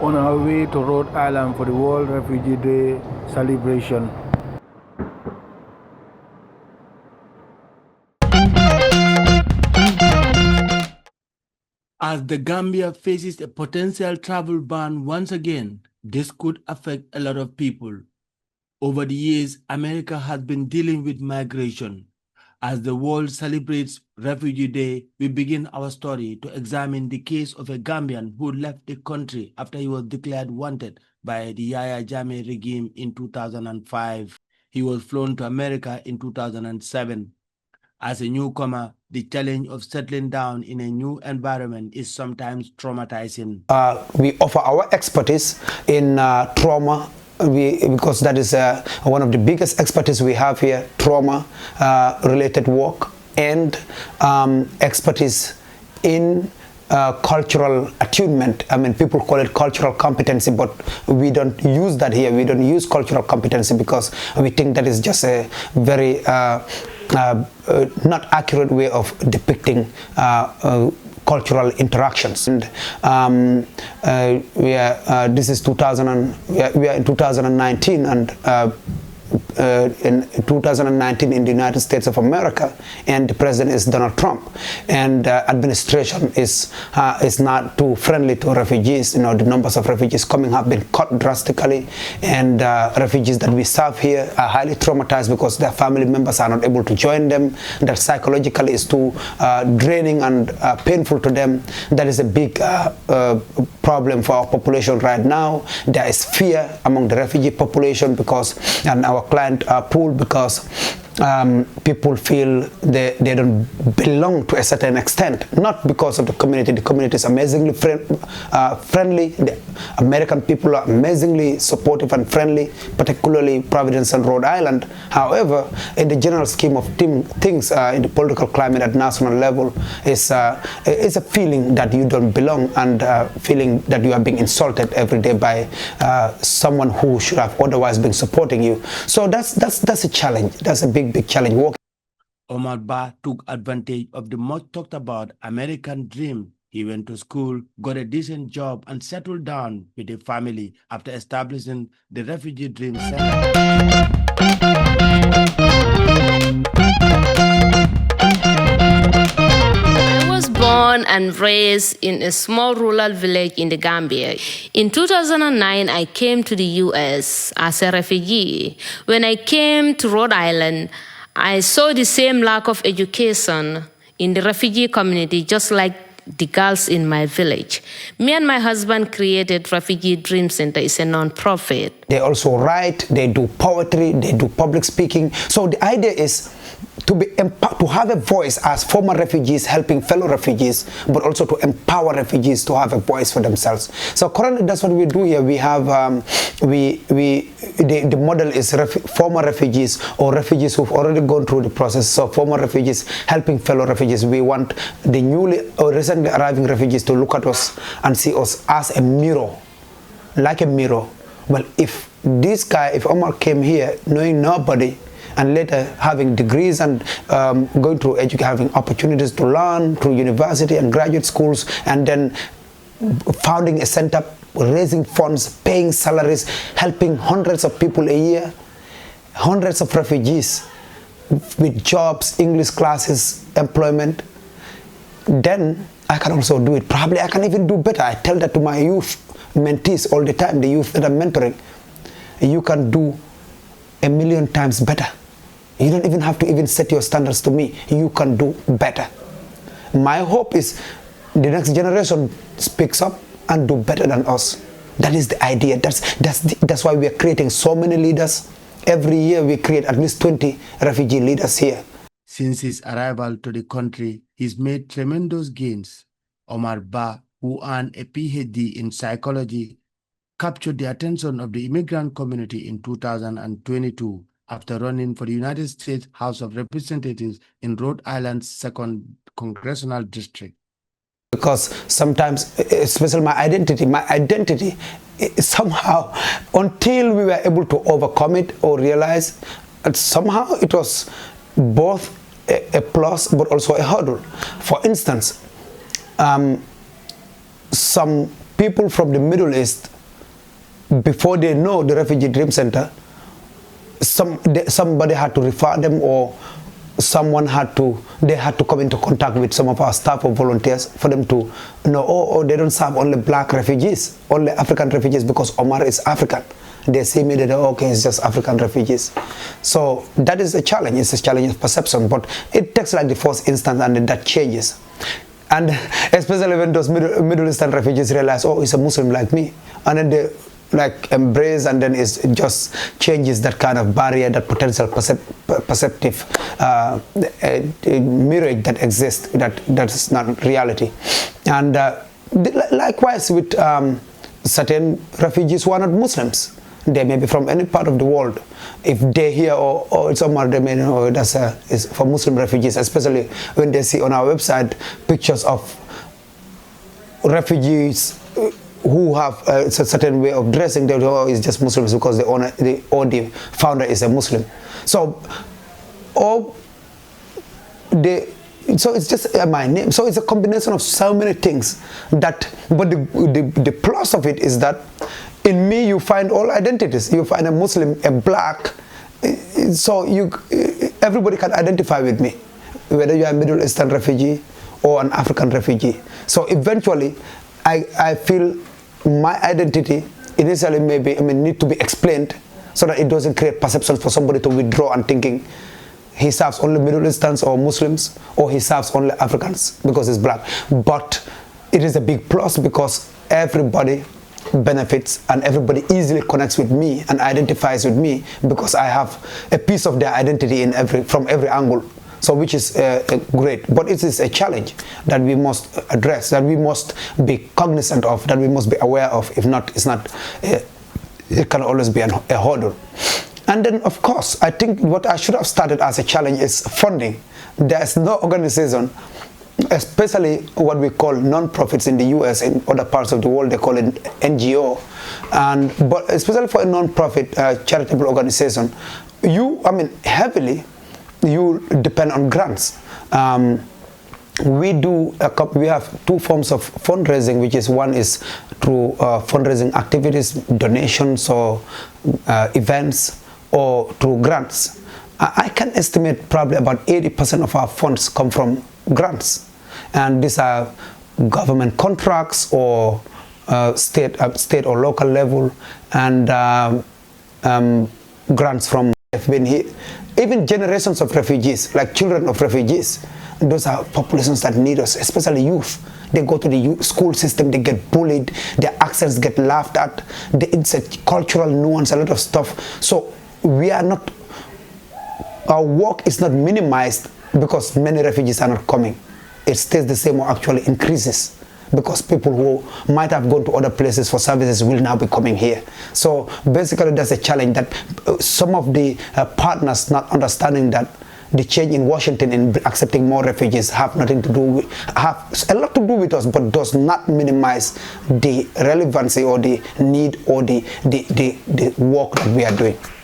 on our way to Rhode Island for the World Refugee Day celebration. As the Gambia faces a potential travel ban once again, this could affect a lot of people. Over the years, America has been dealing with migration. As the world celebrates Refugee Day, we begin our story to examine the case of a Gambian who left the country after he was declared wanted by the Yahya Jammeh regime in 2005. He was flown to America in 2007. As a newcomer, the challenge of settling down in a new environment is sometimes traumatizing. We offer our expertise in trauma, because that is one of the biggest expertise we have here, trauma related work, and expertise in cultural attunement. I mean, people call it cultural competency, but we don't use that here. We don't use cultural competency because we think that is just a very not accurate way of depicting cultural interactions. And this is 2000 we are in 2019, and in 2019 in the United States of America, and the president is Donald Trump, and administration is not too friendly to refugees. You know, the numbers of refugees coming have been cut drastically, and refugees that we serve here are highly traumatized because their family members are not able to join them. That psychologically is too draining and painful to them. That is a big problem for our population right now. There is fear among the refugee population and our client pool, because people feel they don't belong to a certain extent, not because of the community. The community is amazingly friendly. The American people are amazingly supportive and friendly, particularly Providence and Rhode Island. However, in the general scheme of things, in the political climate at national level, it's a feeling that you don't belong, and feeling that you are being insulted every day by someone who should have otherwise been supporting you. So that's a challenge. That's a big challenge. Omar Bah took advantage of the much talked about American dream. He went to school, got a decent job, and settled down with a family after establishing the Refugee Dream Center. I was born and raised in a small rural village in the Gambia. In 2009, I came to the U.S. as a refugee. When I came to Rhode Island, I saw the same lack of education in the refugee community, just like the girls in my village. Me and my husband created Refugee Dream Center. It's a non-profit. They also write, they do poetry, they do public speaking. So the idea is to have a voice as former refugees helping fellow refugees, but also to empower refugees to have a voice for themselves. So currently that's what we do here. We have the model is former refugees or refugees who've already gone through the process. So former refugees helping fellow refugees. We want the newly or recently arriving refugees to look at us and see us as a mirror, like a mirror. Well, if this guy, if Omar came here knowing nobody, and later having degrees and going through having opportunities to learn through university and graduate schools, and then founding a center, raising funds, paying salaries, helping hundreds of people a year, hundreds of refugees with jobs, English classes, employment, then I can also do it. Probably I can even do better. I tell that to my youth mentees all the time, the youth that I'm mentoring. You can do 1,000,000 times better. You don't even have to even set your standards to me. You can do better. My hope is the next generation speaks up and do better than us. That is the idea. That's why we are creating so many leaders. Every year we create at least 20 refugee leaders here. Since his arrival to the country, he's made tremendous gains. Omar Ba, who earned a PhD in psychology, captured the attention of the immigrant community in 2022 after running for the United States House of Representatives in Rhode Island's 2nd Congressional District. Because sometimes, especially my identity somehow, until we were able to overcome it or realize that somehow it was both a plus but also a hurdle. For instance, some people from the Middle East, before they know the Refugee Dream Center, somebody had to refer them, or they had to come into contact with some of our staff or volunteers for them to know, oh, they don't serve only black refugees, only African refugees, because Omar is African. They see me, they oh, okay, it's just African refugees. So that is a challenge. It's a challenge of perception, but it takes like the first instance and then that changes. And especially when those Middle Eastern refugees realize, oh, he's a Muslim like me, and then they like embrace, and then it just changes that kind of barrier, that potential perceptive mirage that exists, that is not reality. And likewise with certain refugees who are not Muslims. They may be from any part of the world. If they hear, oh, it's Omar, they may know that's is for Muslim refugees, especially when they see on our website pictures of refugees who have a certain way of dressing. They know, oh, it's just Muslims because the founder is a Muslim. So, so it's just my name. So it's a combination of so many things but the plus of it is that in me you find all identities. You find a Muslim, a black, so everybody can identify with me, whether you are a Middle Eastern refugee or an African refugee. So eventually I feel my identity initially need to be explained so that it doesn't create perceptions for somebody to withdraw and thinking he serves only Middle Easterns or Muslims, or he serves only Africans because he's black. But it is a big plus because everybody benefits and everybody easily connects with me and identifies with me because I have a piece of their identity from every angle. So which is great, but it is a challenge that we must address, that we must be cognizant of, that we must be aware of. If not, it can always be a hurdle. And then, of course, I think what I should have started as a challenge is funding. There's no organization, especially what we call non-profits in the US, in other parts of the world, they call it NGO. But especially for a non-profit charitable organization, heavily, you depend on grants. We have two forms of fundraising, which is one is through fundraising activities, donations or events, or through grants. I can estimate probably about 80% of our funds come from grants, and these are government contracts or state or local level, and grants from even generations of refugees, like children of refugees. Those are populations that need us, especially youth. They go to the school system, they get bullied, their accents get laughed at, it's a cultural nuance, a lot of stuff. So our work is not minimized because many refugees are not coming. It stays the same or actually increases because people who might have gone to other places for services will now be coming here. So basically that's a challenge that some of the partners not understanding that the change in Washington in accepting more refugees have a lot to do with us, but does not minimize the relevancy or the need or the work that we are doing.